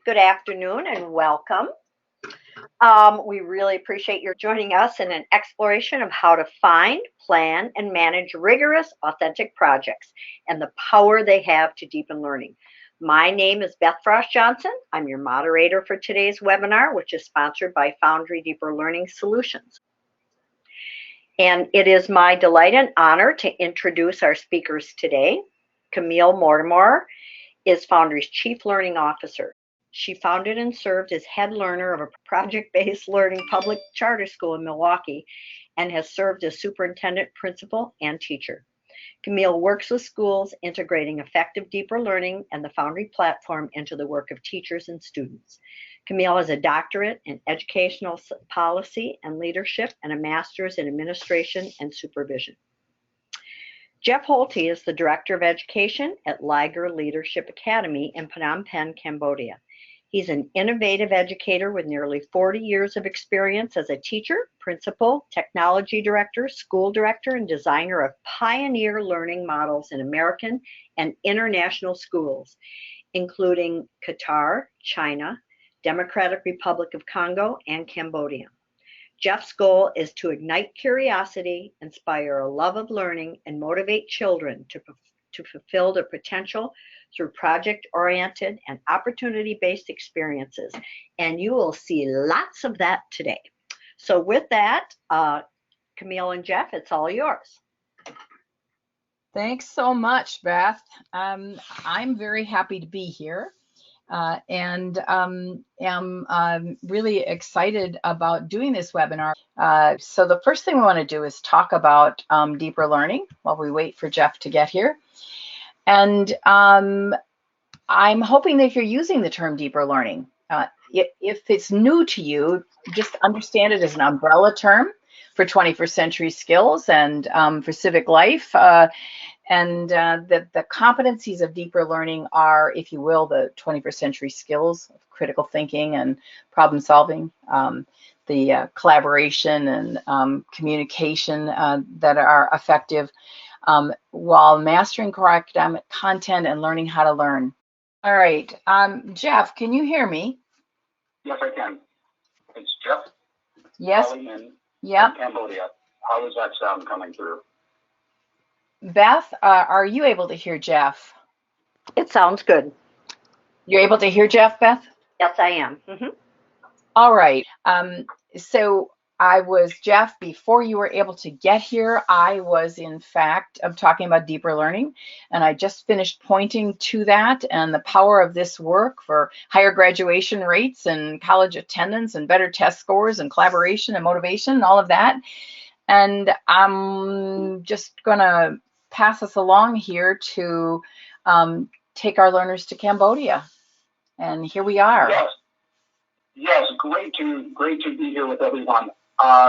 Good afternoon and welcome. We really appreciate your joining us in an exploration of how to find, plan, and manage rigorous, authentic projects and the power they have to deepen learning. My name is Beth Frost Johnson. I'm your moderator for today's webinar, which is sponsored by Foundry Deeper Learning Solutions. And it is my delight and honor to introduce our speakers today. Camille Mortimer is Foundry's Chief Learning Officer. She founded and served as head learner of a project-based learning public charter school in Milwaukee and has served as superintendent, principal, and teacher. Camille works with schools integrating effective deeper learning and the Foundry platform into the work of teachers and students. Camille has a doctorate in educational policy and leadership and a master's in administration and supervision. Jeff Holte is the Director of Education at Liger Leadership Academy in Phnom Penh, Cambodia. He's an innovative educator with nearly 40 years of experience as a teacher, principal, technology director, school director, and designer of pioneer learning models in American and international schools, including Qatar, China, Democratic Republic of Congo, and Cambodia. Jeff's goal is to ignite curiosity, inspire a love of learning, and motivate children to fulfill their potential through project-oriented and opportunity-based experiences. And you will see lots of that today. So with that, Camille and Jeff, it's all yours. Thanks so much, Beth. I'm very happy to be here. And am really excited about doing this webinar. So the first thing we want to do is talk about deeper learning while we wait for Jeff to get here. And I'm hoping that if you're using the term deeper learning, if it's new to you, just understand it as an umbrella term for 21st century skills and for civic life. And the competencies of deeper learning are, if you will, the 21st century skills of critical thinking and problem solving, the collaboration and communication that are effective, while mastering core academic content and learning how to learn. All right, Jeff, can you hear me? Yes, I can. It's Jeff. Yes. In yep. Cambodia. How is that sound coming through? Beth, are you able to hear Jeff? It sounds good. You're able to hear Jeff, Beth? Yes, I am. Mm-hmm. All right. So I was, Jeff, before you were able to get here, I was in fact talking about deeper learning, and I just finished pointing to that and the power of this work for higher graduation rates and college attendance and better test scores and collaboration and motivation and all of that. And I'm just gonna pass us along here to take our learners to Cambodia. And here we are. Yes, great to be here with everyone.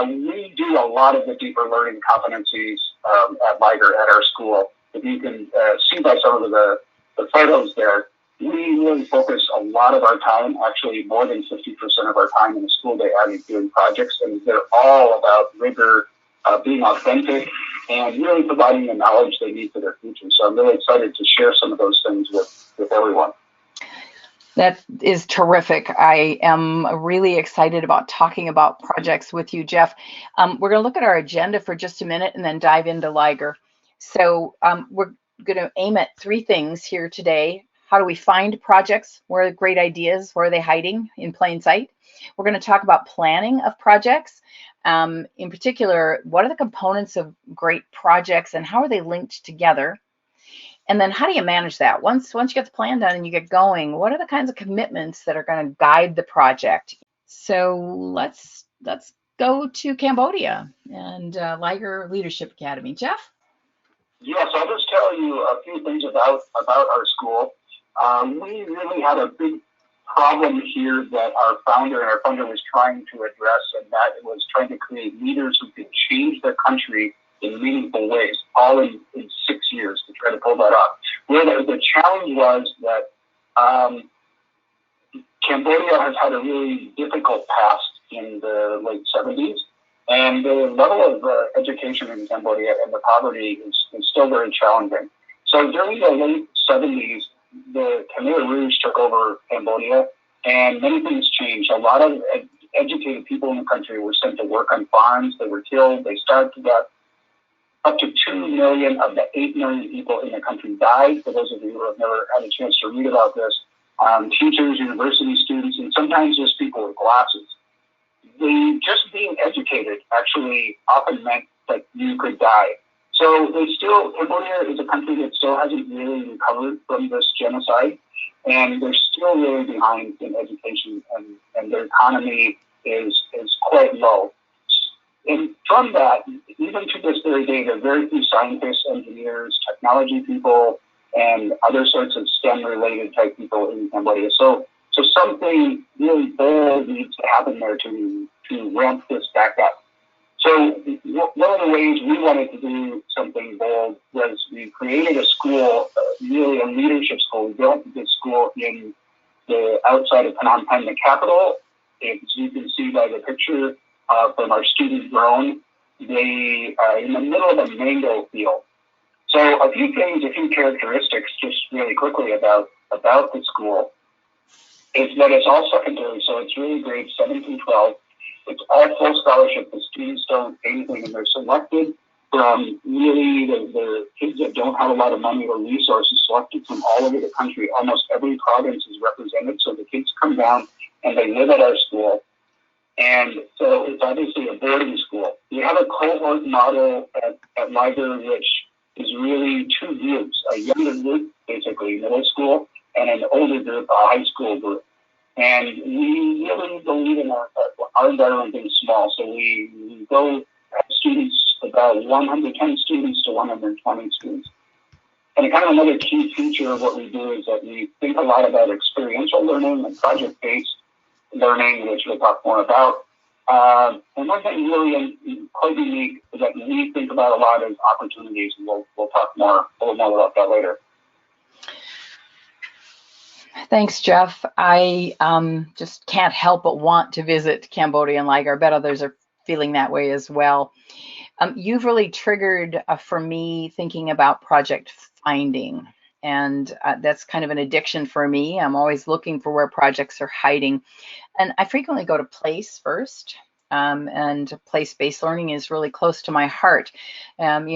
We do a lot of the deeper learning competencies at Liger at our school. If you can see by some of the photos there, we really focus a lot of our time, actually more than 50% of our time in the school day on doing projects, and they're all about rigor, being authentic, and really providing the knowledge they need for their future. So I'm really excited to share some of those things with everyone. That is terrific. I am really excited about talking about projects with you, Jeff. We're going to look at our agenda for just a minute and then dive into Liger. So we're going to aim at three things here today. How do we find projects? Where are great ideas? Where are they hiding in plain sight? We're going to talk about planning of projects. In particular, what are the components of great projects and how are they linked together? And then how do you manage that? Once you get the plan done and you get going, what are the kinds of commitments that are going to guide the project? So let's go to Cambodia and Liger Leadership Academy. Jeff? Yes, I'll just tell you a few things about our school. We really had a big problem here that our founder was trying to address, and that was trying to create leaders who could change their country in meaningful ways, all in 6 years to try to pull that off. Where the challenge was that Cambodia has had a really difficult past in the late 70s, and the level of education in Cambodia and the poverty is still very challenging. So during the late 70s, the Khmer Rouge took over Cambodia, and many things changed. A lot of educated people in the country were sent to work on farms. They were killed. They starved to death. Up to 2 million of the 8 million people in the country died. For those of you who have never had a chance to read about this, teachers, university students, and sometimes just people with glasses. Just being educated actually often meant that you could die. So Cambodia is a country that still hasn't really recovered from this genocide, and they're still really behind in education, and their economy is quite low. And from that, even to this very day, there are very few scientists, engineers, technology people, and other sorts of STEM-related type people in Cambodia. So something really bold needs to happen there to ramp this back up. So one of the ways we wanted to do something bold was we created a school, really a leadership school. We built this school in the outside of Phnom Penh, the capital. As you can see by the picture from our student drone, they are in the middle of a mango field. So a few characteristics, just really quickly about the school, is that it's all secondary, so it's really grades 7 through 12. It's all full scholarship. The students don't pay anything, and they're selected from really the kids that don't have a lot of money or resources, selected from all over the country. Almost every province is represented, so the kids come down and they live at our school. And so it's obviously a boarding school. We have a cohort model at Liger, which is really two groups, a younger group, basically middle school, and an older group, a high school group. And we really believe in our environment being small. So we go have students, about 110 students to 120 students. And kind of another key feature of what we do is that we think a lot about experiential learning and project-based learning, which we'll talk more about. And one thing really quite unique is that we think about a lot of opportunities, and we'll talk a little more about that later. Thanks, Jeff. I just can't help but want to visit Cambodia and Liger. I bet others are feeling that way as well. You've really triggered for me thinking about project finding, and that's kind of an addiction for me. I'm always looking for where projects are hiding, and I frequently go to place first. And place-based learning is really close to my heart.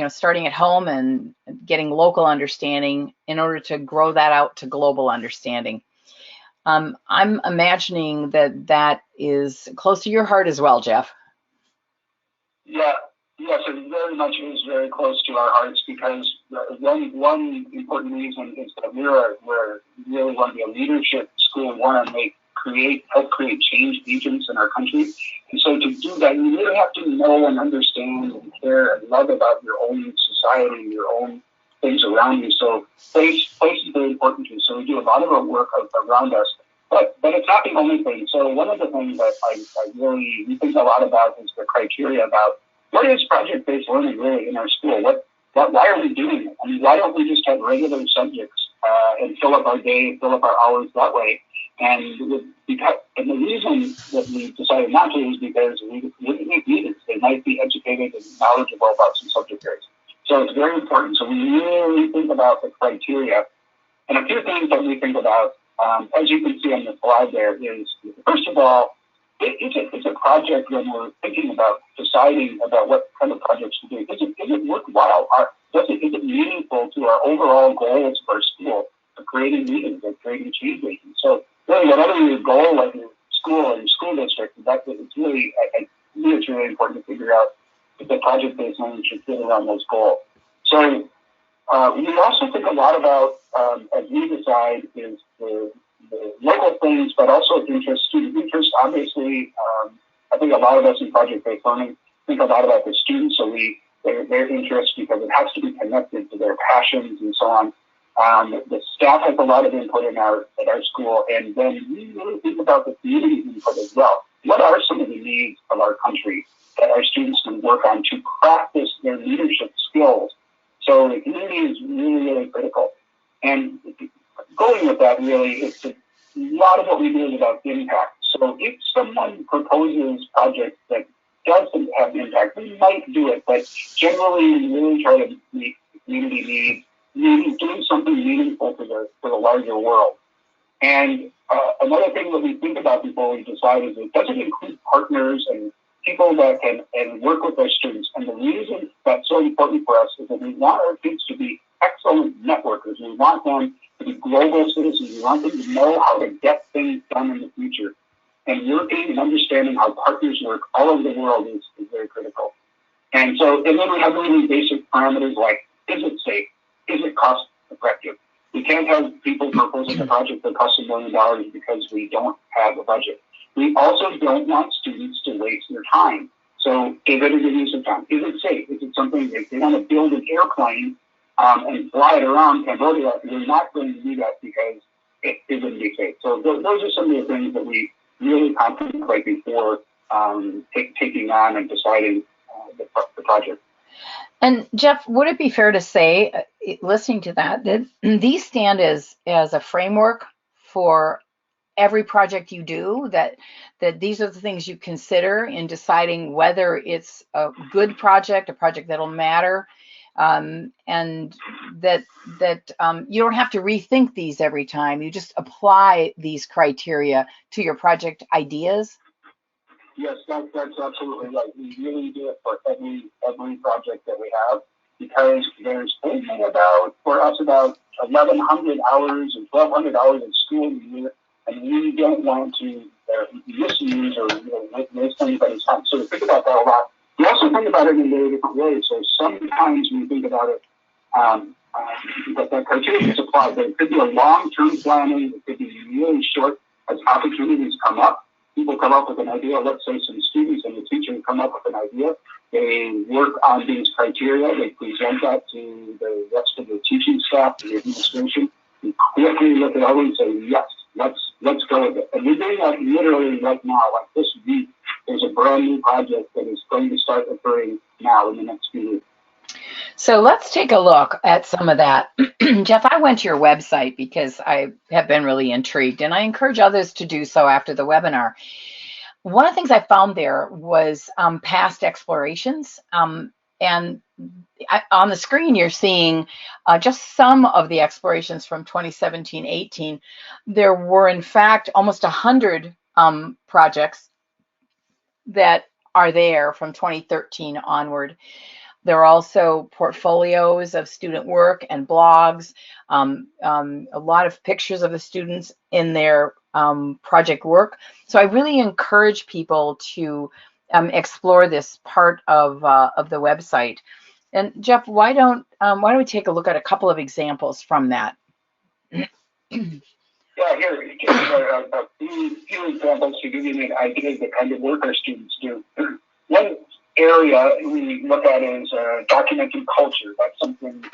Starting at home and getting local understanding in order to grow that out to global understanding. I'm imagining that is close to your heart as well, Jeff. Yeah, yes, it very much is very close to our hearts, because one important reason is that we really want to be a leadership school. We want to help create change agents in our country. And so to do that, you really have to know and understand and care and love about your own society, your own things around you. So place is very important to you. So we do a lot of our work around us, but it's not the only thing. So one of the things that we think a lot about is the criteria about what is project-based learning really in our school? Why are we doing it? I mean, why don't we just have regular subjects and fill up our day, fill up our hours that way? And the reason that we decided not to is because we wouldn't make leaders. They might be educated and knowledgeable about some subject areas. So it's very important. So we really think about the criteria. And a few things that we think about, as you can see on the slide there, is, first of all, it's a project when we're thinking about deciding about what kind of projects to do. Is it worthwhile? Is it meaningful to our overall goals of our school of creating leaders, of creating change agents? So really, whatever your goal of your school or your school district, it's really important to figure out if the project-based learning should fit around those goals. So we also think a lot about, as we decide, is the local things, but also student interest. Obviously, I think a lot of us in project-based learning think a lot about the students, so their interest, because it has to be connected to their passions and so on. The staff has a lot of input at our school, and then we really think about the community input as well. What are some of the needs of our country that our students can work on to practice their leadership skills? So the community is really, really critical. And going with that, really, it's a lot of what we do is about impact. So if someone proposes projects that doesn't have impact, we might do it, but generally we really try to meet community needs, doing something meaningful to the larger world. And another thing that we think about before we decide is it doesn't include partners and people that can and work with our students. And the reason that's so important for us is that we want our kids to be excellent networkers. We want them to be global citizens. We want them to know how to get things done in the future. And working and understanding how partners work all over the world is very critical. And then we have really basic parameters like, is it safe? Is it cost effective? We can't have people proposing a project that costs $1 million because we don't have a budget. We also don't want students to waste their time. So give it a good use of time. Is it safe? Is it something, if they want to build an airplane and fly it around Cambodia, we're not going to do that because it wouldn't be safe. So those are some of the things that we really contemplate before taking on and deciding the project. And Jeff, would it be fair to say, listening to that these stand as a framework for every project you do, that these are the things you consider in deciding whether it's a good project, a project that'll matter, and that you don't have to rethink these every time. You just apply these criteria to your project ideas? Yes, that's absolutely right. We really do it for every project that we have, because there's only about 1,100 hours or 1,200 hours of school a year, and we don't want to misuse or waste anybody's time. So we think about that a lot. We also think about it in very different ways. So sometimes we think about it that criteria is applied, but it could be a long-term planning. It could be really short as opportunities come up. People come up with an idea, let's say some students and the teacher come up with an idea. They work on these criteria. They present that to the rest of the teaching staff, the administration. We quickly look it over and say, yes, let's go with it. And we're doing that literally right now. Like this week, there's a brand new project that is going to start occurring now in the next few weeks. So let's take a look at some of that. Jeff, I went to your website because I have been really intrigued, and I encourage others to do so after the webinar. One of the things I found there was past explorations. And on the screen, you're seeing just some of the explorations from 2017-18. There were, in fact, almost 100 projects that are there from 2013 onward. There are also portfolios of student work and blogs, a lot of pictures of the students in their project work. So I really encourage people to explore this part of the website. And Jeff, why don't we take a look at a couple of examples from that? Yeah, here, a few examples to give you an idea of the kind of work our students do. One area we look at is documenting culture. That's something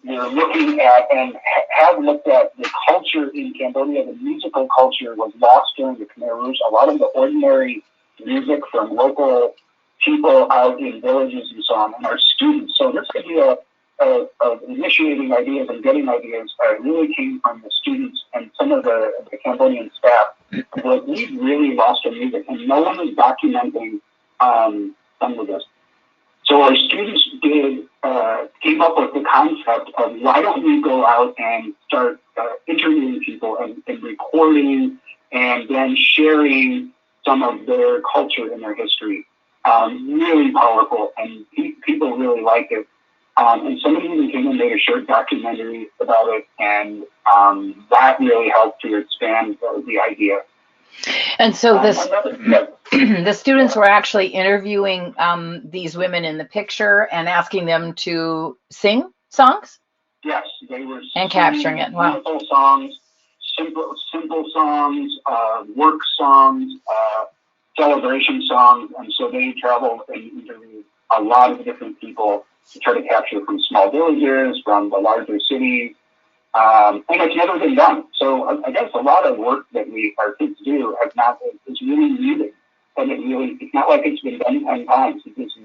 we're looking at and have looked at. The culture in Cambodia, the musical culture, was lost during the Khmer Rouge. A lot of the ordinary music from local people out in villages and so on, and our students. So this idea of initiating ideas and getting ideas really came from the students and some of the Cambodian staff. But we've really lost our music, and no one is documenting some of this. So our students came up with the concept of, why don't we go out and start interviewing people and recording and then sharing some of their culture and their history. Really powerful, and people really like it. And somebody even came and made a short documentary about it, and that really helped to expand the idea. And so the students were actually interviewing these women in the picture and asking them to sing songs? Yes, they were and capturing it. Wow. Simple songs, simple songs, work songs, celebration songs, and so they traveled and interviewed a lot of different people to try to capture from small villages, from the larger cities. And it's never been done. So I guess a lot of work that our kids do is really needed. And it's not like it's been done 10 times. It's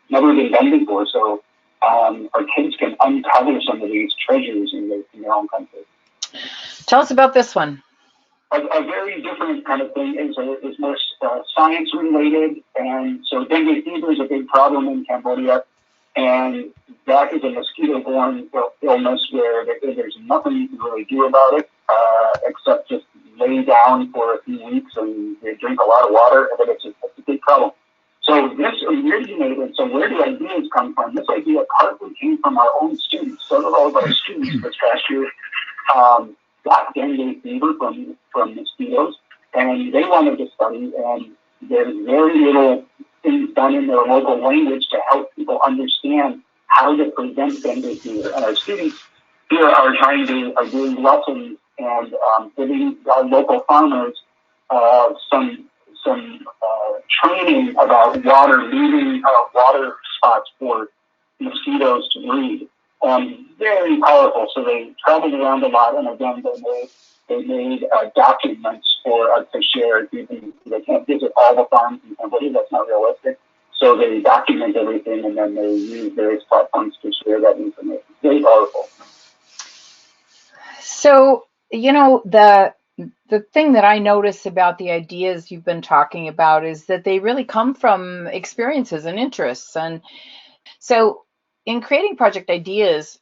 never been done before. So our kids can uncover some of these treasures in their own country. Tell us about this one. A very different kind of thing is more science related. And so dengue fever is a big problem in Cambodia. And that is a mosquito-borne illness where there's nothing you can really do about it except just lay down for a few weeks and they drink a lot of water, but it's a big problem. So this originated, so where the ideas come from? This idea partly came from our own students. Several of our students this past year got dengue fever from mosquitoes, and they wanted to study, and there's very little things done in their local language to help people understand how to prevent dengue fever. And our students here are doing lessons and giving our local farmers some training about leaving water spots for mosquitoes to breed. Very powerful. So they traveled around a lot, and again, they made documents for us to share. They can't visit all the farms in Cambodia. That's not realistic. So they document everything, and then they use various platforms to share that information. Very powerful. So, you know, the thing that I notice about the ideas you've been talking about is that they really come from experiences and interests. And so in creating project ideas,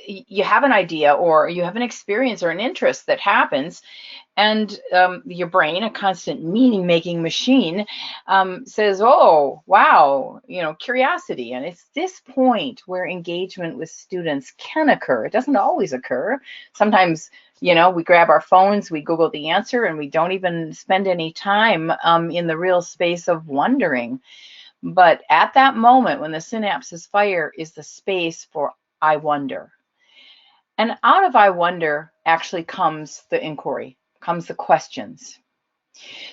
you have an idea or you have an experience or an interest that happens, and your brain, a constant meaning-making machine, says, oh, wow, you know, curiosity. And it's this point where engagement with students can occur. It doesn't always occur. Sometimes, you know, we grab our phones, we Google the answer, and we don't even spend any time in the real space of wondering. But at that moment, when the synapses fire, is the space for I wonder. And out of I wonder actually comes the inquiry, comes the questions.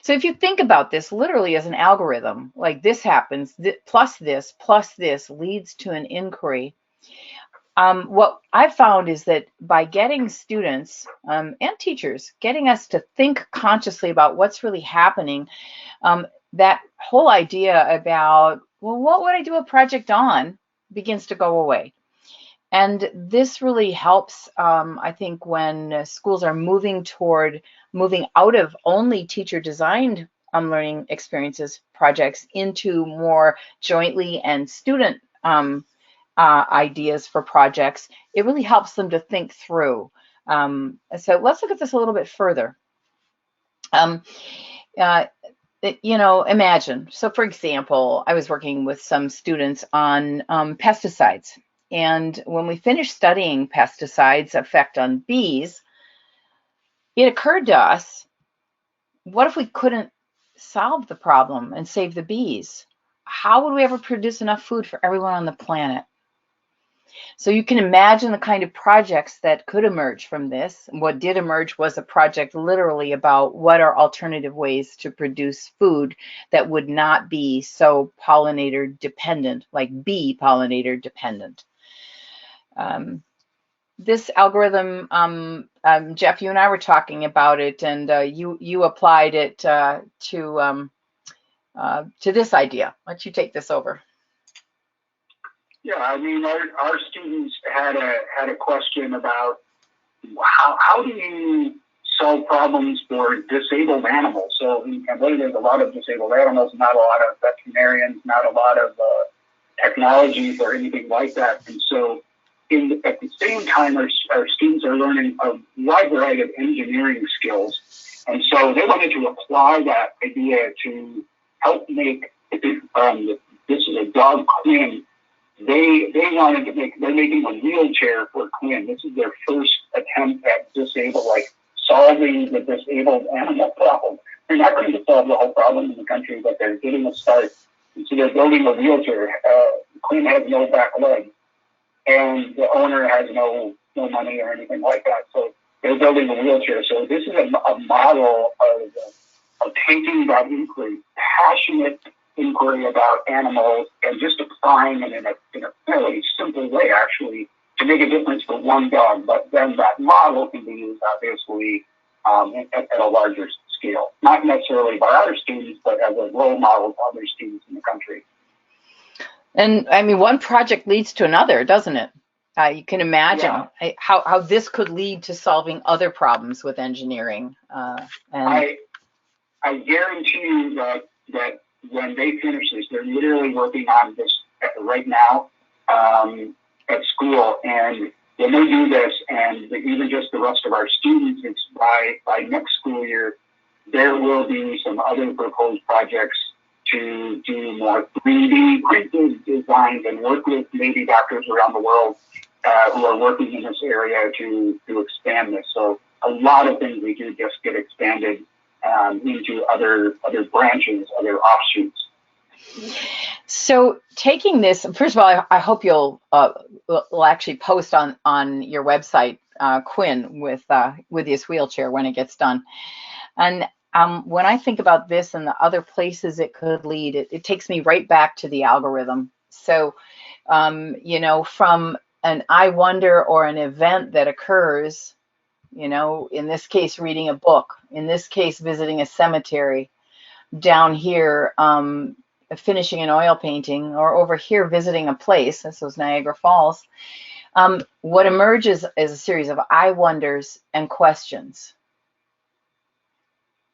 So if you think about this literally as an algorithm, like this happens, plus this leads to an inquiry. What I've found is that by getting students and teachers, getting us to think consciously about what's really happening, that whole idea about, well, what would I do a project on, begins to go away. And this really helps, I think, when schools are moving out of only teacher-designed learning experiences projects into more jointly and student ideas for projects. It really helps them to think through. So let's look at this a little bit further. You know, imagine. So, for example, I was working with some students on pesticides. And when we finished studying pesticides' effect on bees, it occurred to us, what if we couldn't solve the problem and save the bees? How would we ever produce enough food for everyone on the planet? So you can imagine the kind of projects that could emerge from this. What did emerge was a project literally about what are alternative ways to produce food that would not be so pollinator dependent, like bee pollinator dependent. This algorithm, Jeff, you and I were talking about it, and you applied it to this idea. Why don't you take this over? Yeah, I mean, our students had a question about how do you solve problems for disabled animals? So in Cambodia, there's a lot of disabled animals, not a lot of veterinarians, not a lot of technologies or anything like that. And so at the same time, our students are learning a wide variety of engineering skills. And so they wanted to apply that idea to help make, this is a dog, Quinn. They wanted to they're making a wheelchair for Quinn. This is their first attempt at solving the disabled animal problem. They're not going to solve the whole problem in the country, but they're getting a start. And so they're building a wheelchair. Quinn has no back leg, and the owner has no money or anything like that. So they're building a wheelchair. So this is a model of taking that inquiry, passionate inquiry about animals, and just applying it in a fairly simple way, actually, to make a difference for one dog. But then that model can be used, obviously, at a larger scale. Not necessarily by our students, but as a role model to other students in the country. And I mean, one project leads to another, doesn't it? You can imagine how this could lead to solving other problems with engineering. I guarantee you that when they finish this, they're literally working on this right now at school. And when they do this, and even just the rest of our students, it's by next school year, there will be some other proposed projects to do more 3D printed designs and work with maybe doctors around the world who are working in this area to expand this. So a lot of things we do just get expanded into other branches, other offshoots. So taking this, first of all, I hope you'll will actually post on your website, Quinn, with this wheelchair when it gets done. And when I think about this and the other places it could lead, it takes me right back to the algorithm. So, you know, from an I wonder or an event that occurs, you know, in this case, reading a book, in this case, visiting a cemetery, down here, finishing an oil painting, or over here visiting a place, this was Niagara Falls, what emerges is a series of I wonders and questions.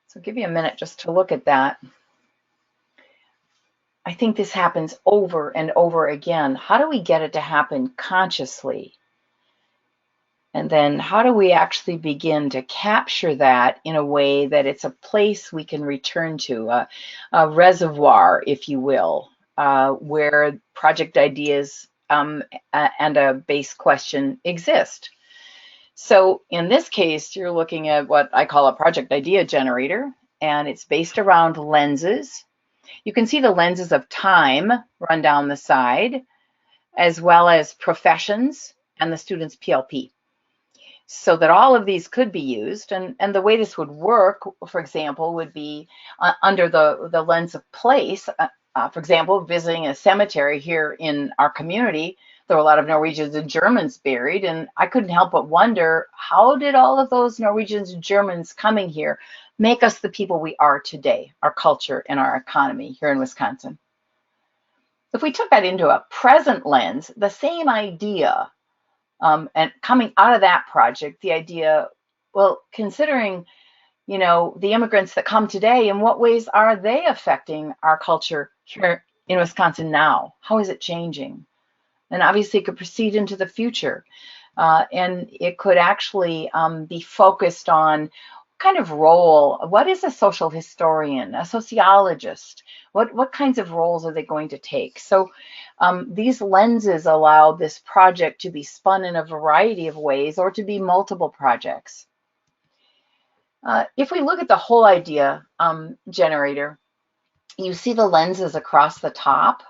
So give you a minute just to look at that. I think this happens over and over again. How do we get it to happen consciously? And then how do we actually begin to capture that in a way that it's a place we can return to, a reservoir, if you will, where project ideas and a base question exist. So in this case, you're looking at what I call a project idea generator, and it's based around lenses. You can see the lenses of time run down the side, as well as professions and the student's PLP. So that all of these could be used. And the way this would work, for example, would be under the lens of place. For example, visiting a cemetery here in our community, there were a lot of Norwegians and Germans buried, and I couldn't help but wonder, how did all of those Norwegians and Germans coming here make us the people we are today, our culture and our economy here in Wisconsin? If we took that into a present lens, the same idea, and coming out of that project, the idea, well, considering, you know, the immigrants that come today, in what ways are they affecting our culture here in Wisconsin now? How is it changing? And obviously it could proceed into the future. And it could actually be focused on kind of role. What is a social historian, a sociologist? What kinds of roles are they going to take? So these lenses allow this project to be spun in a variety of ways, or to be multiple projects. If we look at the whole idea generator, you see the lenses across the top.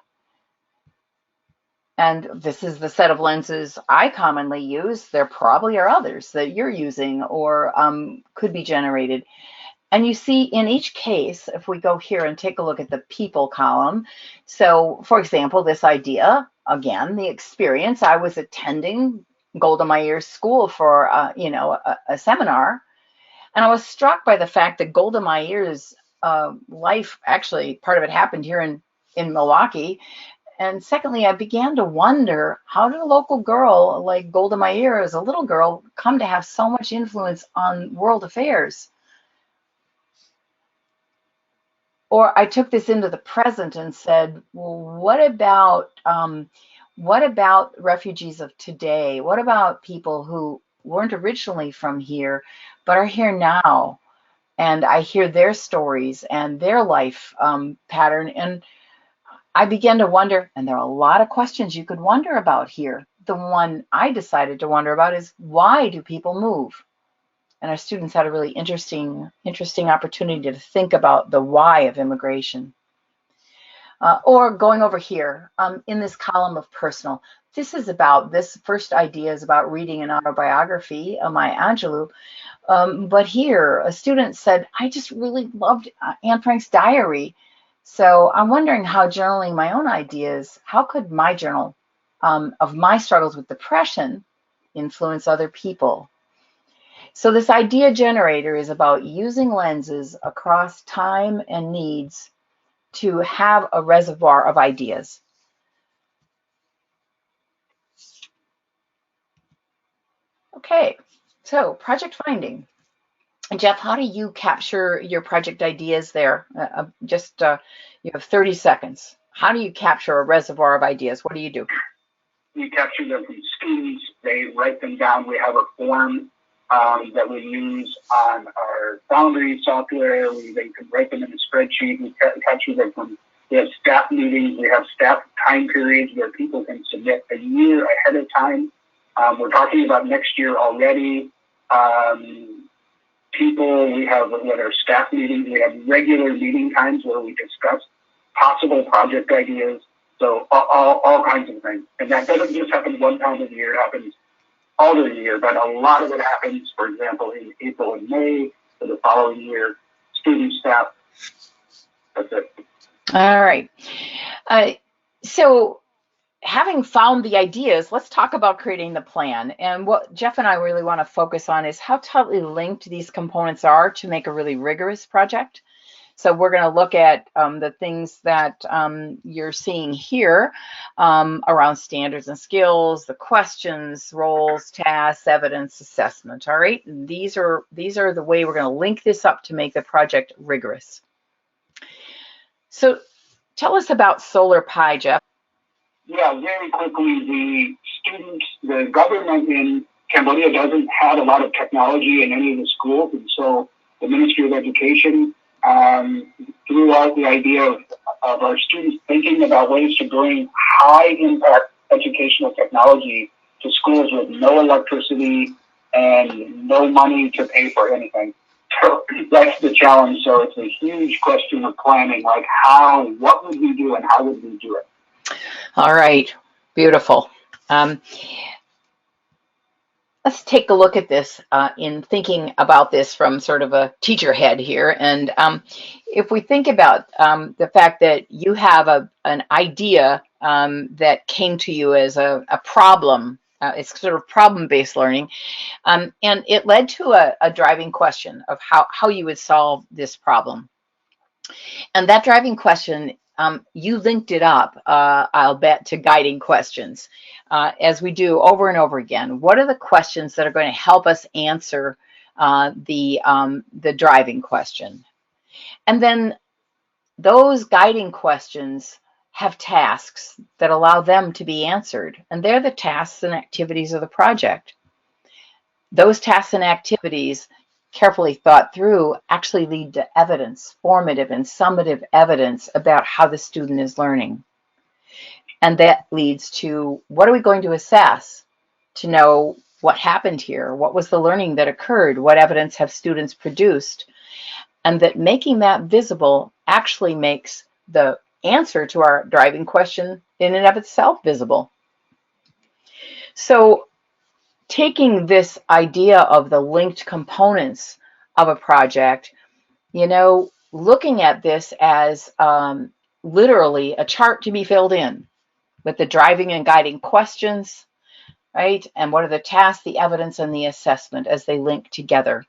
And this is the set of lenses I commonly use. There probably are others that you're using or could be generated. And you see in each case, if we go here and take a look at the people column, so for example, this idea, again, the experience, I was attending Golda Meir's school for, you know, a seminar, and I was struck by the fact that Golda Meir's life, actually, part of it happened here in Milwaukee. And secondly, I began to wonder, how did a local girl like Golda Meir, as a little girl, come to have so much influence on world affairs? Or I took this into the present and said, well, what about refugees of today? What about people who weren't originally from here, but are here now? And I hear their stories and their life pattern, and I began to wonder, and there are a lot of questions you could wonder about here. The one I decided to wonder about is, why do people move? And our students had a really interesting opportunity to think about the why of immigration. Or going over here in this column of personal, this first idea is about reading an autobiography of Maya Angelou. But here, a student said, I just really loved Anne Frank's diary. So I'm wondering how journaling my own ideas, how could my journal of my struggles with depression influence other people? So this idea generator is about using lenses across time and needs to have a reservoir of ideas. Okay, so project finding. And Jeff, how do you capture your project ideas there? You have 30 seconds. How do you capture a reservoir of ideas? What do you do? We capture them from students. They write them down. We have a form that we use on our Foundry software. They can write them in a spreadsheet. We capture them from. We have staff meetings. We have staff time periods where people can submit a year ahead of time. We're talking about next year already. We have with our staff meetings, we have regular meeting times where we discuss possible project ideas. So all kinds of things. And that doesn't just happen one time a year, it happens all the year, but a lot of it happens, for example, in April and May for the following year, student staff. That's it. All right. So having found the ideas, let's talk about creating the plan. And what Jeff and I really want to focus on is how tightly linked these components are to make a really rigorous project. So we're going to look at the things that you're seeing here around standards and skills, the questions, roles, tasks, evidence, assessment. All right, these are the way we're going to link this up to make the project rigorous. So tell us about SolarPi, Jeff. Yeah, very quickly, the government in Cambodia doesn't have a lot of technology in any of the schools, and so the Ministry of Education threw out the idea of our students thinking about ways to bring high-impact educational technology to schools with no electricity and no money to pay for anything. So that's the challenge. So it's a huge question of planning, like what would we do and how would we do it? All right, beautiful. Let's take a look at this in thinking about this from sort of a teacher head here. And if we think about the fact that you have an idea that came to you as a problem, it's sort of problem-based learning, and it led to a driving question of how you would solve this problem. And that driving question, you linked it up, I'll bet, to guiding questions. As we do over and over again, what are the questions that are going to help us answer the driving question? And then those guiding questions have tasks that allow them to be answered. And they're the tasks and activities of the project. Those tasks and activities, carefully thought through, actually lead to evidence, formative and summative evidence about how the student is learning. And that leads to, what are we going to assess to know what happened here? What was the learning that occurred? What evidence have students produced? And that making that visible actually makes the answer to our driving question in and of itself visible. So taking this idea of the linked components of a project, looking at this as literally a chart to be filled in with the driving and guiding questions, right? And what are the tasks, the evidence, and the assessment as they link together.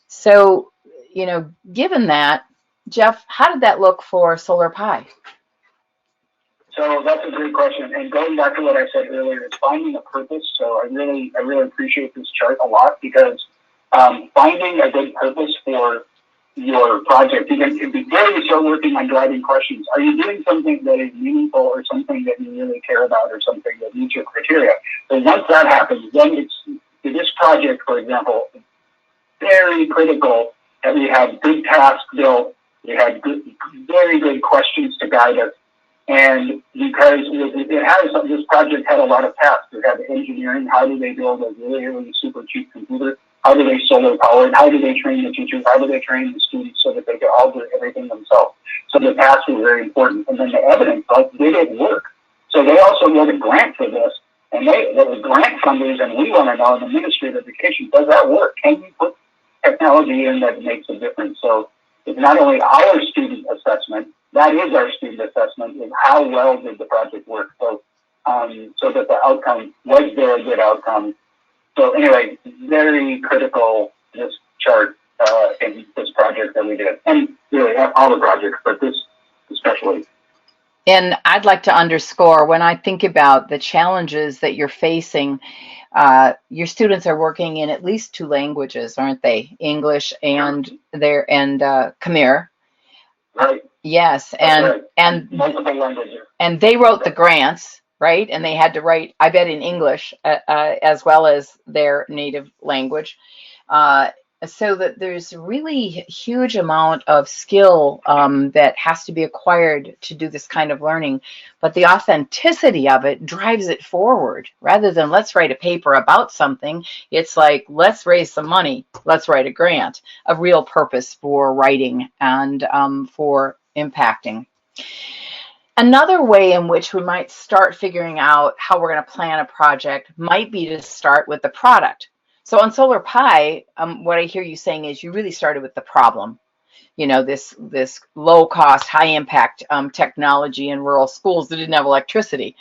So, given that, Jeff, how did that look for SolarPi? So that's a great question. And going back to what I said earlier, it's finding a purpose. So I really appreciate this chart a lot, because finding a good purpose for your project, before you start working on driving questions, are you doing something that is meaningful or something that you really care about or something that meets your criteria? So once that happens, then it's, for this project, for example, very critical that we have good tasks built, we had very good questions to guide us. And because this project had a lot of tasks. It had engineering, how do they build a really, really super cheap computer? How do they solar power it? How do they train the teachers? How do they train the students so that they can all do everything themselves? So the tasks were very important. And then the evidence, did it work? So they also wrote a grant for this. And there were grant funders, and we want to know in the Ministry of Education, does that work? Can you put technology in that makes a difference? So it's not only our student assessment, that is our student assessment, is how well did the project work. So that the outcome, was there a good outcome? So anyway, very critical, this chart in this project that we did. And really all the projects, but this especially. And I'd like to underscore, when I think about the challenges that you're facing, your students are working in at least 2 languages, aren't they? English and Khmer. Right. Yes, That's right. and Multiple languages. and they wrote the grants, right? And they had to write, I bet, in English as well as their native language. Uh, so that there's really huge amount of skill that has to be acquired to do this kind of learning, but the authenticity of it drives it forward. Rather than let's write a paper about something, it's like let's raise some money, let's write a grant, a real purpose for writing and for impacting. Another way in which we might start figuring out how we're going to plan a project might be to start with the product. So on Solar Pi, what I hear you saying is you really started with the problem. You know, this low cost, high impact technology in rural schools that didn't have electricity,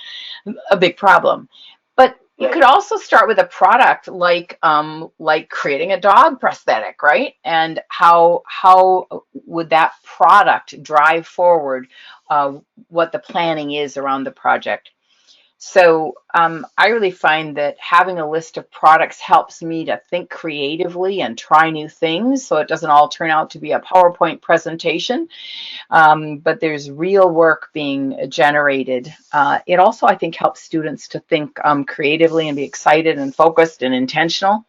a big problem. But you could also start with a product like creating a dog prosthetic, right? And how would that product drive forward what the planning is around the project? So I really find that having a list of products helps me to think creatively and try new things, so it doesn't all turn out to be a PowerPoint presentation, but there's real work being generated. It also, I think, helps students to think creatively and be excited and focused and intentional.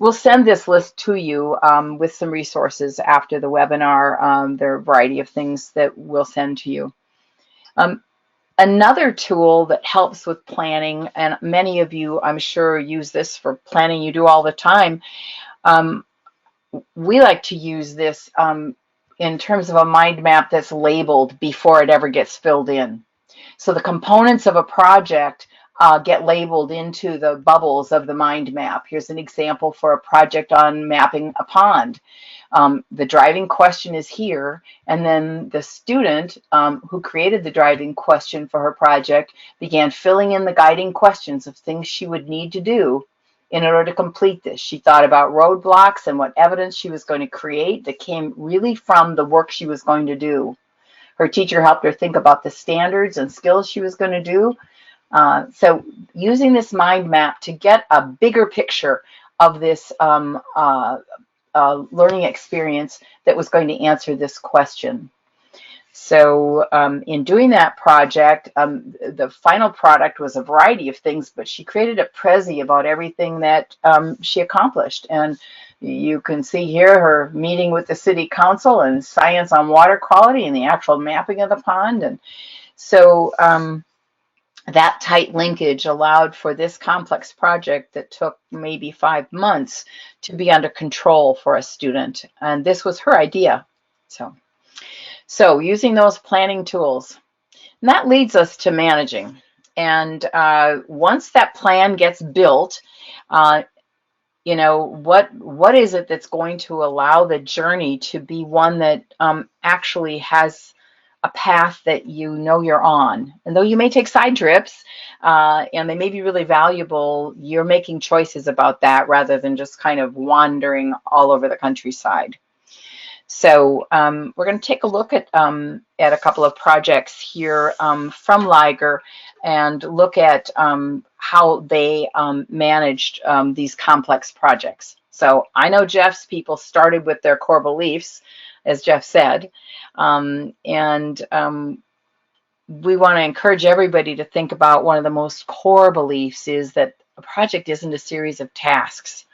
We'll send this list to you with some resources after the webinar. There are a variety of things that we'll send to you. Another tool that helps with planning, and many of you, I'm sure, use this for planning you do all the time. We like to use this in terms of a mind map that's labeled before it ever gets filled in. So the components of a project get labeled into the bubbles of the mind map. Here's an example for a project on mapping a pond. The driving question is here, and then the student who created the driving question for her project began filling in the guiding questions of things she would need to do in order to complete this. She thought about roadblocks and what evidence she was going to create that came really from the work she was going to do. Her teacher helped her think about the standards and skills she was going to do. So using this mind map to get a bigger picture of this learning experience that was going to answer this question. So in doing that project, the final product was a variety of things, but she created a Prezi about everything that she accomplished. And you can see here her meeting with the city council and science on water quality and the actual mapping of the pond. And so that tight linkage allowed for this complex project that took maybe 5 months to be under control for a student. And this was her idea. So using those planning tools. And that leads us to managing. And once that plan gets built, you know, what is it that's going to allow the journey to be one that actually has a path that you know you're on? And though you may take side trips and they may be really valuable, you're making choices about that rather than just kind of wandering all over the countryside. So we're going to take a look at a couple of projects here from Liger and look at how they managed these complex projects. So I know Jeff's people started with their core beliefs, as Jeff said, and we want to encourage everybody to think about one of the most core beliefs is that a project isn't a series of tasks,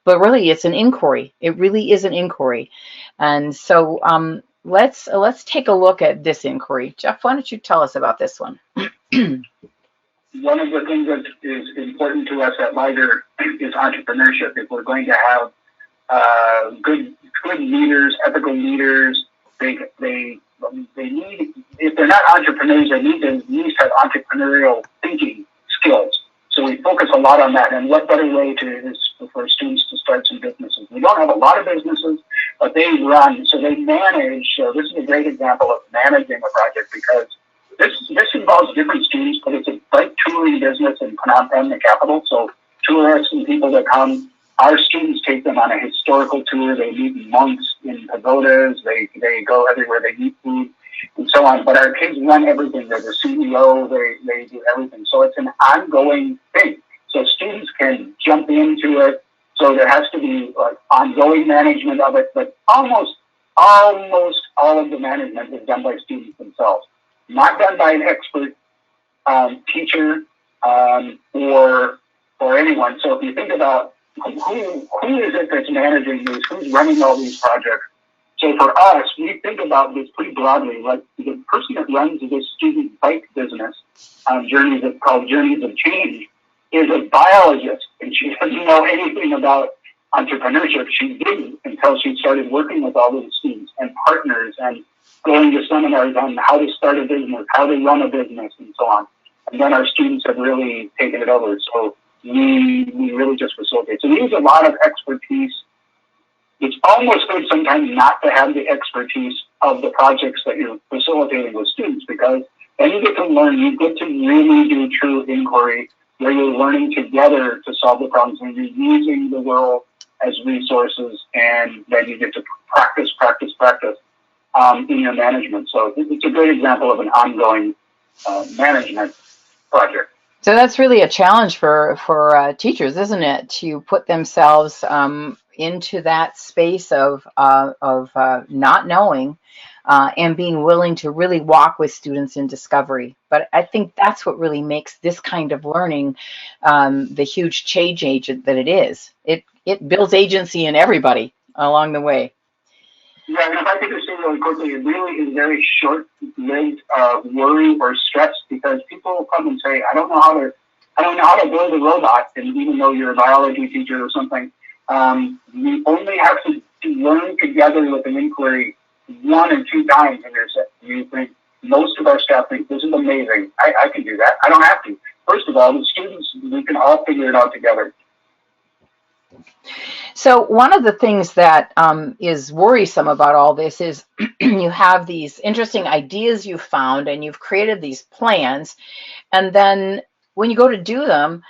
but really it's an inquiry. It really is an inquiry. And so let's take a look at this inquiry. Jeff, why don't you tell us about this one? One of the things that is important to us at Liger is entrepreneurship. If we're going to have good leaders, ethical leaders, they need, if they're not entrepreneurs, they need to at least have entrepreneurial thinking skills. So we focus a lot on that, and what better way is for students to start some businesses. We don't have a lot of businesses, but they run, so they manage. So this is a great example of managing a project because this involves different students, but it's a bright touring business in Phnom Penh, the capital. So tourists and people that come, our students take them on a historical tour. They meet monks in pagodas. They go everywhere. They eat food and so on. But our kids run everything. They're the CEO. They do everything. So it's an ongoing thing. So students can jump into it. So there has to be ongoing management of it. But almost almost all of the management is done by students themselves, not done by an expert teacher or anyone. So if you think about who is it that's managing these, who's running all these projects. So for us, we think about this pretty broadly. Like the person that runs this student bike business, called Journeys of Change, is a biologist, and she doesn't know anything about entrepreneurship. She didn't until she started working with all these students and partners and going to seminars on how to start a business, how to run a business, and so on. And then our students have really taken it over. So we really just facilitate. So we use a lot of expertise. It's almost good sometimes not to have the expertise of the projects that you're facilitating with students, because then you get to learn, you get to really do true inquiry where you're learning together to solve the problems and you're using the world as resources, and then you get to practice in your management. So it's a great example of an ongoing management project. So that's really a challenge for teachers, isn't it, to put themselves into that space of not knowing and being willing to really walk with students in discovery. But I think that's what really makes this kind of learning the huge change agent that it is. It builds agency in everybody along the way. Yeah, and if I could just say really quickly, it really is very short-lived worry or stress, because people come and say, I don't know how to build a robot, and even though you're a biology teacher or something, you only have to learn together with an inquiry 1 or 2 times, and you think, most of our staff think, this is amazing, I can do that. I don't have to. First of all, the students, we can all figure it out together. So one of the things that is worrisome about all this is you have these interesting ideas you found and you've created these plans, and then when you go to do them,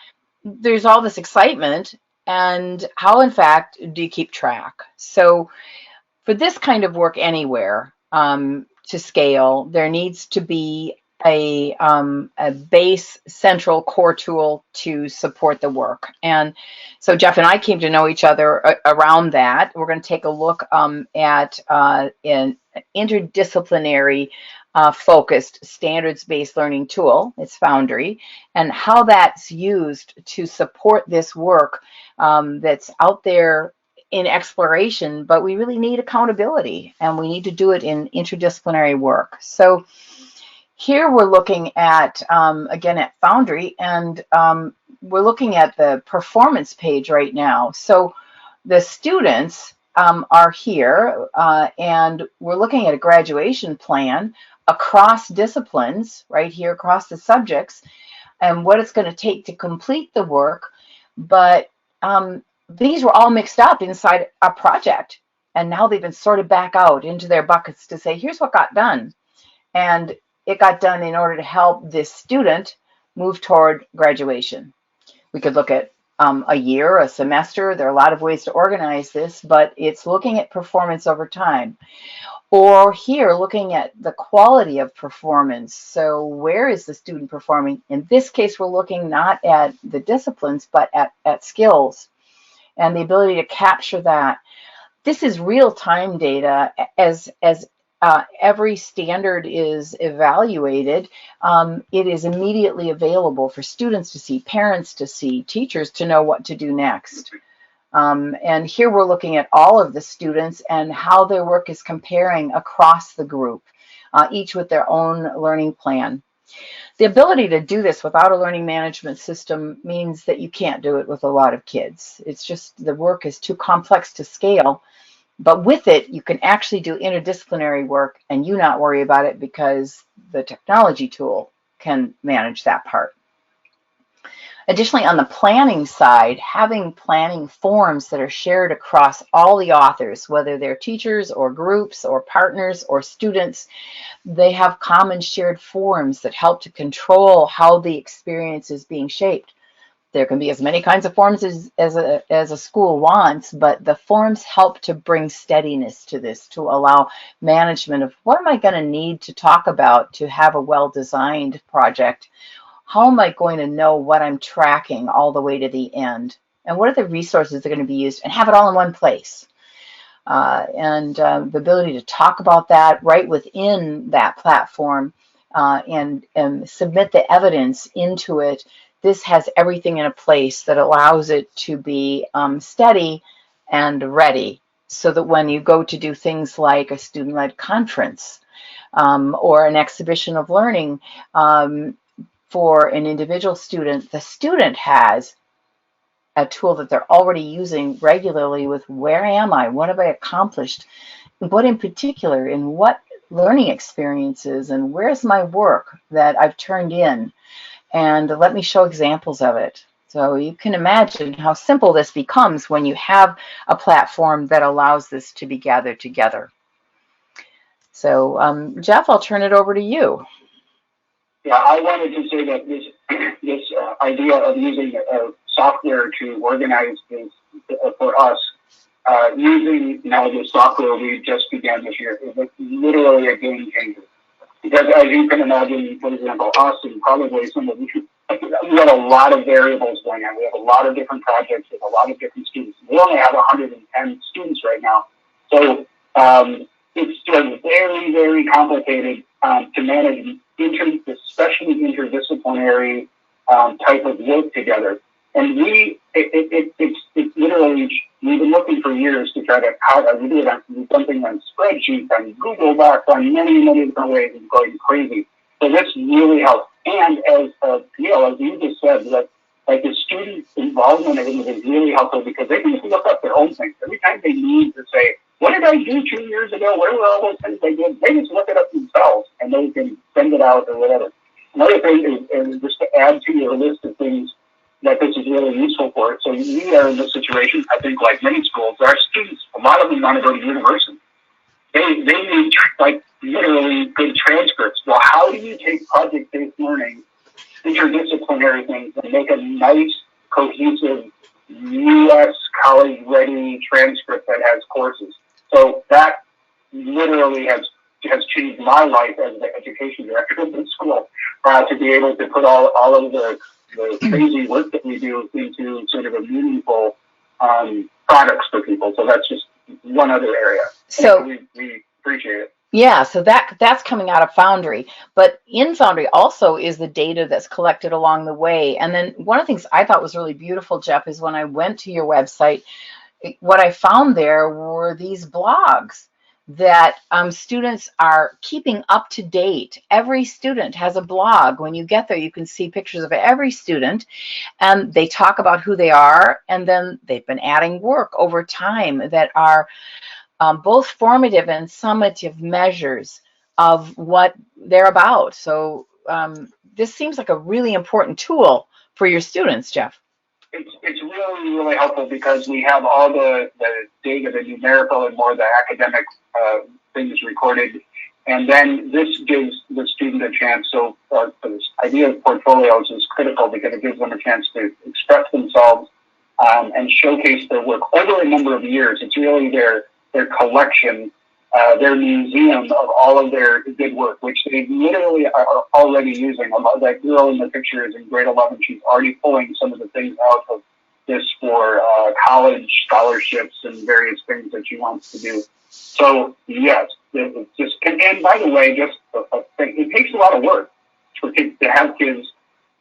there's all this excitement, and how in fact do you keep track? So for this kind of work anywhere to scale, there needs to be a base central core tool to support the work. And so Jeff and I came to know each other around that. We're going to take a look at an interdisciplinary focused standards-based learning tool. It's Foundry, and how that's used to support this work that's out there in exploration, but we really need accountability, and we need to do it in interdisciplinary work. So here we're looking at, again, at Foundry, and we're looking at the performance page right now. So the students are here, and we're looking at a graduation plan across disciplines, right here, across the subjects, and what it's going to take to complete the work. But these were all mixed up inside a project, and now they've been sorted back out into their buckets to say, here's what got done. And it got done in order to help this student move toward graduation. We could look at a year, a semester. There are a lot of ways to organize this, but it's looking at performance over time. Or here, looking at the quality of performance. So where is the student performing? In this case, we're looking not at the disciplines, but at skills and the ability to capture that. This is real-time data as every standard is evaluated. It is immediately available for students to see, parents to see, teachers to know what to do next. And here we're looking at all of the students and how their work is comparing across the group, each with their own learning plan. The ability to do this without a learning management system means that you can't do it with a lot of kids. It's just the work is too complex to scale. But with it, you can actually do interdisciplinary work and you not worry about it because the technology tool can manage that part. Additionally, on the planning side, having planning forms that are shared across all the authors, whether they're teachers or groups or partners or students, they have common shared forms that help to control how the experience is being shaped. There can be as many kinds of forms as a school wants, but the forms help to bring steadiness to this, to allow management of what am I going to need to talk about to have a well-designed project? How am I going to know what I'm tracking all the way to the end? And what are the resources that are going to be used, and have it all in one place? and the ability to talk about that right within that platform, and submit the evidence into it. This has everything in a place that allows it to be steady and ready, so that when you go to do things like a student-led conference, or an exhibition of learning, for an individual student, the student has a tool that they're already using regularly with where am I, what have I accomplished, what in particular, in what learning experiences, and where's my work that I've turned in, and let me show examples of it. So you can imagine how simple this becomes when you have a platform that allows this to be gathered together. So Jeff, I'll turn it over to you. Yeah, I wanted to say that this idea of using software to organize this for us, using now the software we just began this year, is literally a game changer. Because as you can imagine, for example, us and probably some of you, we have a lot of variables going on. We have a lot of different projects with a lot of different students. We only have 110 students right now. So it's just very, very complicated to manage especially interdisciplinary type of work together. And it's literally, we've been looking for years to try to we do something on spreadsheets, on Google Docs, on many, many different ways, and going crazy. So this really helps. And as as you just said, like the student involvement in it is really helpful, because they can just look up their own things. Every time they need to say, what did I do 2 years ago? Where were all those things I did? They just look it up themselves, and they can send it out or whatever. Another thing is just to add to your list of things that this is really useful for it. So we are in this situation, I think, like many schools, our students, a lot of them want to go to university. They need, like, literally good transcripts. Well, how do you take project-based learning, interdisciplinary things, and make a nice, cohesive, U.S. college-ready transcript that has courses? So that literally has changed my life as the education director of the school, to be able to put all of the crazy work that we do into sort of a meaningful products for people. So that's just one other area. So we appreciate it. Yeah, so that's coming out of Foundry, but in Foundry also is the data that's collected along the way. And then one of the things I thought was really beautiful, Jeff, is when I went to your website, what I found there were these blogs that students are keeping up to date. Every student has a blog. When you get there, you can see pictures of every student, and they talk about who they are, and then they've been adding work over time that are both formative and summative measures of what they're about. So this seems like a really important tool for your students, Jeff. It's really, really helpful, because we have all the data, the numerical and more the academic things recorded. And then this gives the student a chance. So this idea of portfolios is critical, because it gives them a chance to express themselves and showcase their work over a number of years. It's really their collection, their museum of all of their good work, which they literally are already using. That girl in the picture is in grade 11. She's already pulling some of the things out of this for college scholarships and various things that she wants to do. So yes, it's just, and by the way, just a thing, it takes a lot of work for kids to have kids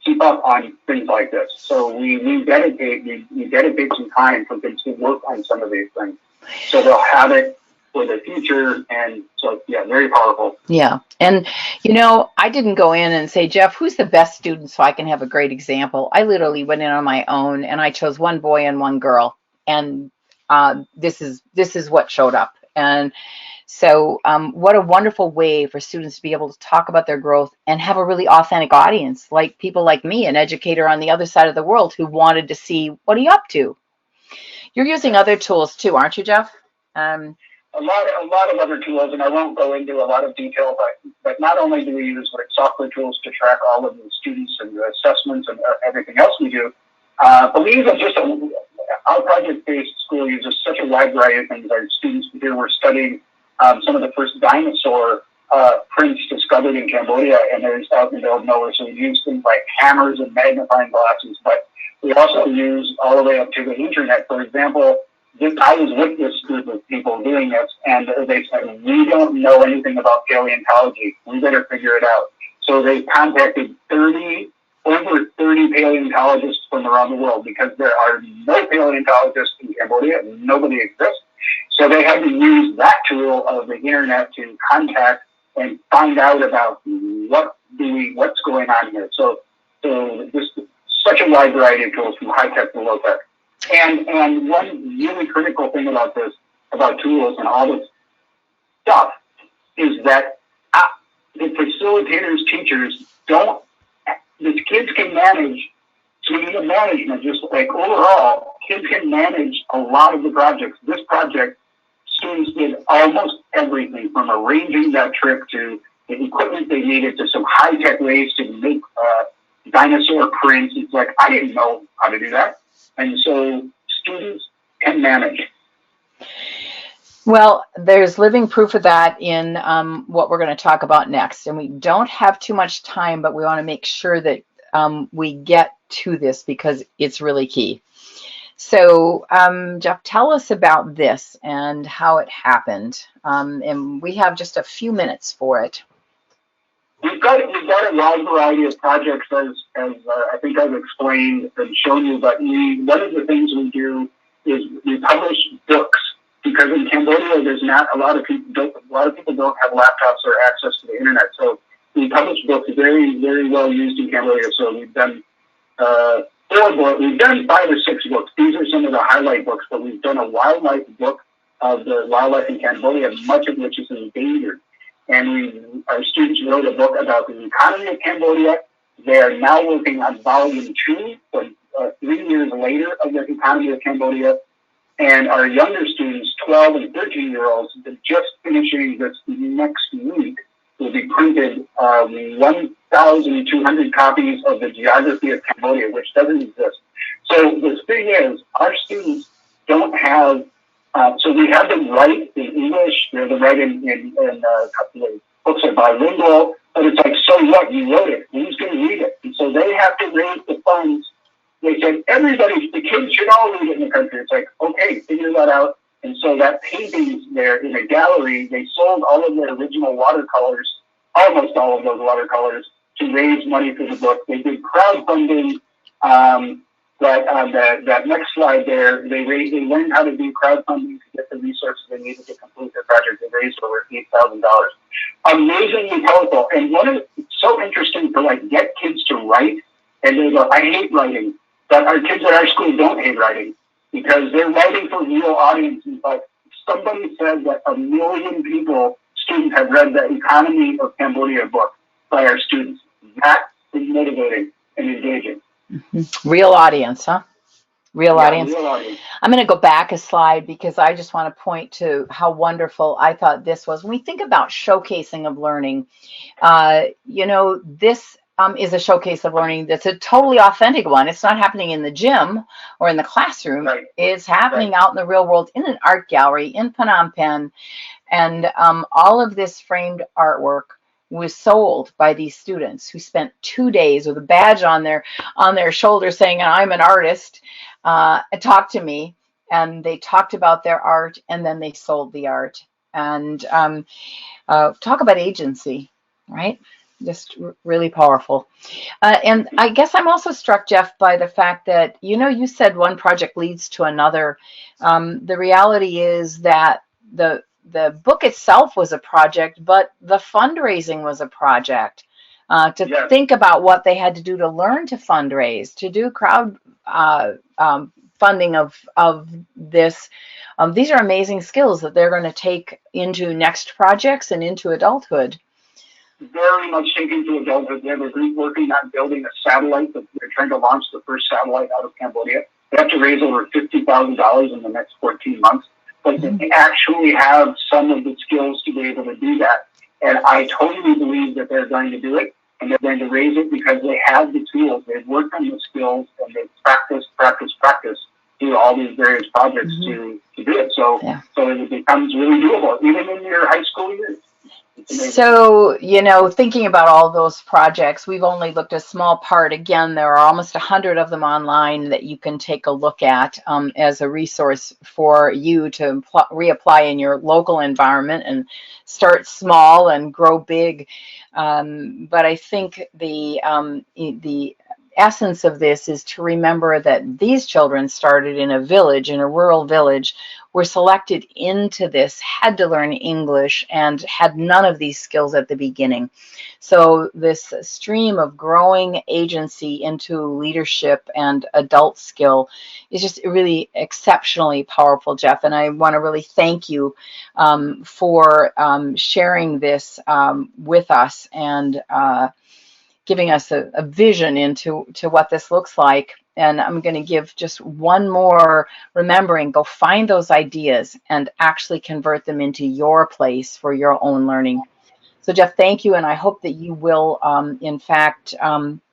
keep up on things like this. So we dedicate some time for kids to work on some of these things, so they'll have it for the future. And so, yeah, very powerful. Yeah. And, I didn't go in and say, Jeff, who's the best student so I can have a great example? I literally went in on my own, and I chose one boy and one girl. And this is what showed up. And so what a wonderful way for students to be able to talk about their growth and have a really authentic audience, like people like me, an educator on the other side of the world who wanted to see, what are you up to? You're using other tools too, aren't you, Jeff? A lot of other tools, and I won't go into a lot of detail, but not only do we use software tools to track all of the students and the assessments and everything else we do, but we use our project-based school uses such a wide variety of things. Our students here were studying some of the first dinosaur prints discovered in Cambodia, and they're out in the middle of nowhere. So we use things like hammers and magnifying glasses, but we also use all the way up to the internet. For example, I was with this group of people doing this, and they said, we don't know anything about paleontology. We better figure it out. So they contacted over 30 paleontologists from around the world, because there are no paleontologists in Cambodia. Nobody exists. So they had to use that tool of the internet to contact and find out about what's going on here. So this such a wide variety of tools, from high tech to low tech. And one really critical thing about this, about tools and all this stuff, is that the facilitators, teachers the kids can manage, speaking of management, just like overall, kids can manage a lot of the projects. This project, students did almost everything, from arranging that trip to the equipment they needed to some high-tech ways to make dinosaur prints. It's like, I didn't know how to do that. And so students can manage. Well, there's living proof of that in what we're going to talk about next. And we don't have too much time, but we want to make sure that we get to this because it's really key. So, Jeff, tell us about this and how it happened. And we have just a few minutes for it. We've got a wide variety of projects, as I think I've explained and shown you. But one of the things we do is we publish books, because in Cambodia there's not a lot of people don't have laptops or access to the internet. So we publish books, very, very well used in Cambodia. So we've done 4 books. We've done 5 or 6 books. These are some of the highlight books. But we've done a wildlife book of the wildlife in Cambodia, much of which is endangered. And our students wrote a book about the economy of Cambodia. They are now working on volume 2, 3 years later, of the economy of Cambodia. And our younger students, 12 and 13-year-olds, just finishing this next week, will be printed 1,200 copies of the Geography of Cambodia, which doesn't exist. So the thing is, our students don't have, so we have them write in English, they have them write in the books are bilingual, but it's like, so what? You wrote it. Who's going to read it? And so they have to raise the funds. They said, the kids should all read it in the country. It's like, okay, figure that out. And so that painting's there in a gallery. They sold all of their original watercolors, almost all of those watercolors, to raise money for the book. They did crowdfunding. That next slide there, they learned how to do crowdfunding to get the resources they needed to complete their project. They raised over $8,000. Amazingly powerful. And it's so interesting to get kids to write. And they go, I hate writing. But our kids at our school don't hate writing, because they're writing for real audiences. But somebody said that 1 million students have read the Economy of Cambodia book by our students. That is motivating and engaging. Mm-hmm. Real audience, huh? Real audience. Real audience. I'm going to go back a slide because I just want to point to how wonderful I thought this was. When we think about showcasing of learning, this is a showcase of learning that's a totally authentic one. It's not happening in the gym or in the classroom. Right. It's happening out in the real world in an art gallery in Phnom Penh. And all of this framed artwork was sold by these students who spent 2 days with a badge on their shoulder saying, I'm an artist, talk to me. And they talked about their art, and then they sold the art. And talk about agency, right? Just really powerful. And I guess I'm also struck, Jeff, by the fact that, you said one project leads to another. The reality is that the book itself was a project, but the fundraising was a project. To think about what they had to do to learn to fundraise, to do crowd funding of this. These are amazing skills that they're going to take into next projects and into adulthood. Very much taken to adulthood. They have a group working on building a satellite. They're trying to launch the first satellite out of Cambodia. They have to raise over $50,000 in the next 14 months. But they actually have some of the skills to be able to do that. And I totally believe that they're going to do it. And they're going to raise it because they have the tools. They've worked on the skills, and they've practiced through all these various projects to do it. So it becomes really doable, even in your high school years. So, you know, thinking about all those projects, we've only looked a small part. Again, there are almost 100 of them online that you can take a look at as a resource for you to reapply in your local environment and start small and grow big. But I think the essence of this is to remember that these children started in a village, in a rural village, were selected into this, had to learn English, and had none of these skills at the beginning. So this stream of growing agency into leadership and adult skill is just really exceptionally powerful, Jeff. And I want to really thank you for sharing this with us and giving us a vision into what this looks like. And I'm going to give just one more remembering: go find those ideas and actually convert them into your place for your own learning. So Jeff, thank you. And I hope that you will, in fact,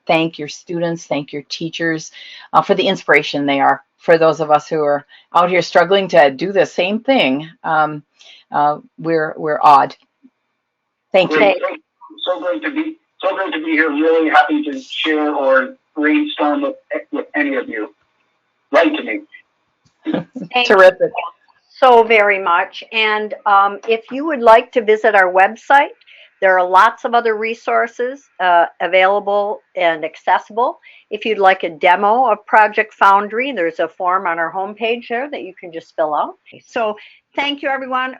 thank your students, thank your teachers for the inspiration they are for those of us who are out here struggling to do the same thing. We're odd. Thank you. So great to be here. Really happy to share or brainstorm with any of you. Write to me. Thank Terrific. you so very much. And if you would like to visit our website, there are lots of other resources available and accessible. If you'd like a demo of Project Foundry, there's a form on our homepage there that you can just fill out. So thank you, everyone.